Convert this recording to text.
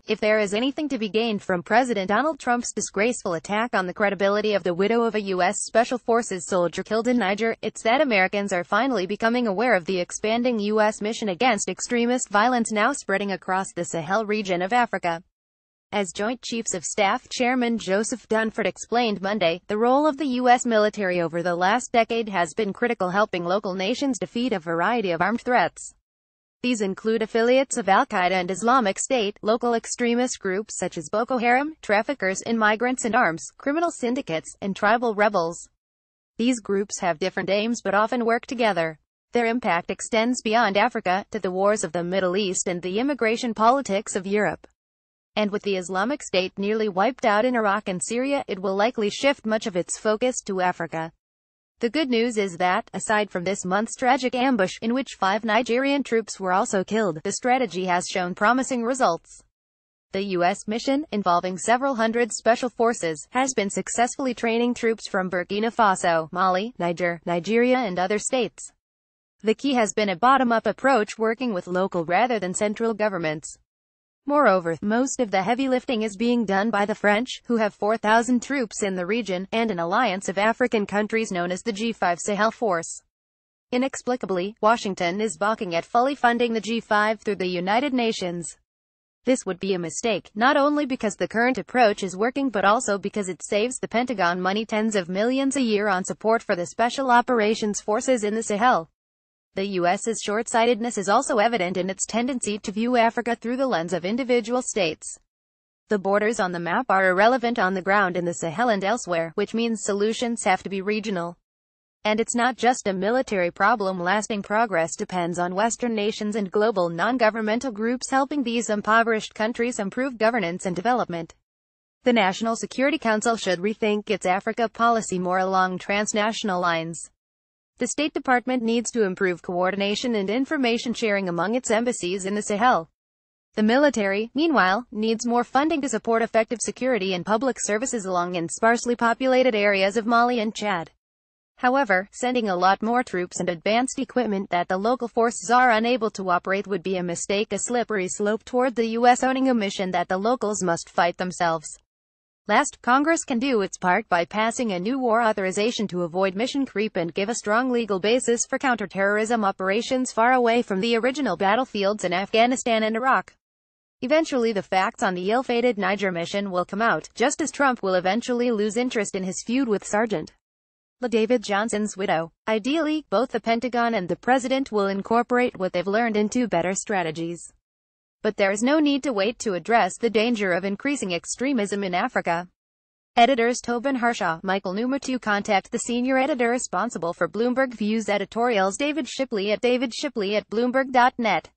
If there is anything to be gained from President Donald Trump's disgraceful attack on the credibility of the widow of a U.S. Special Forces soldier killed in Niger, it's that Americans are finally becoming aware of the expanding U.S. mission against extremist violence now spreading across the Sahel region of Africa. As Joint Chiefs of Staff Chairman Joseph Dunford explained Monday, the role of the U.S. military over the last decade has been critical, helping local nations defeat a variety of armed threats. These include affiliates of Al-Qaeda and Islamic State, local extremist groups such as Boko Haram, traffickers in migrants and arms, criminal syndicates, and tribal rebels. These groups have different aims but often work together. Their impact extends beyond Africa, to the wars of the Middle East and the immigration politics of Europe. And with the Islamic State nearly wiped out in Iraq and Syria, it will likely shift much of its focus to Africa. The good news is that, aside from this month's tragic ambush, in which 5 Nigerian troops were also killed, the strategy has shown promising results. The U.S. mission, involving several hundred special forces, has been successfully training troops from Burkina Faso, Mali, Niger, Nigeria and other states. The key has been a bottom-up approach, working with local rather than central governments. Moreover, most of the heavy lifting is being done by the French, who have 4,000 troops in the region, and an alliance of African countries known as the G5 Sahel Force. Inexplicably, Washington is balking at fully funding the G5 through the United Nations. This would be a mistake, not only because the current approach is working but also because it saves the Pentagon money, tens of millions a year, on support for the Special Operations Forces in the Sahel. The U.S.'s short-sightedness is also evident in its tendency to view Africa through the lens of individual states. The borders on the map are irrelevant on the ground in the Sahel and elsewhere, which means solutions have to be regional. And it's not just a military problem. Lasting progress depends on Western nations and global non-governmental groups helping these impoverished countries improve governance and development. The National Security Council should rethink its Africa policy more along transnational lines. The State Department needs to improve coordination and information sharing among its embassies in the Sahel. The military, meanwhile, needs more funding to support effective security and public services along in sparsely populated areas of Mali and Chad. However, sending a lot more troops and advanced equipment that the local forces are unable to operate would be a mistake, a slippery slope toward the U.S. owning a mission that the locals must fight themselves. Last, Congress can do its part by passing a new war authorization to avoid mission creep and give a strong legal basis for counterterrorism operations far away from the original battlefields in Afghanistan and Iraq. Eventually the facts on the ill-fated Niger mission will come out, just as Trump will eventually lose interest in his feud with Sergeant David Johnson's widow. Ideally, both the Pentagon and the President will incorporate what they've learned into better strategies. But there is no need to wait to address the danger of increasing extremism in Africa. Editors Tobin Harshaw, Michael Newmer. To contact the senior editor responsible for Bloomberg Views editorials, David Shipley at bloomberg.net.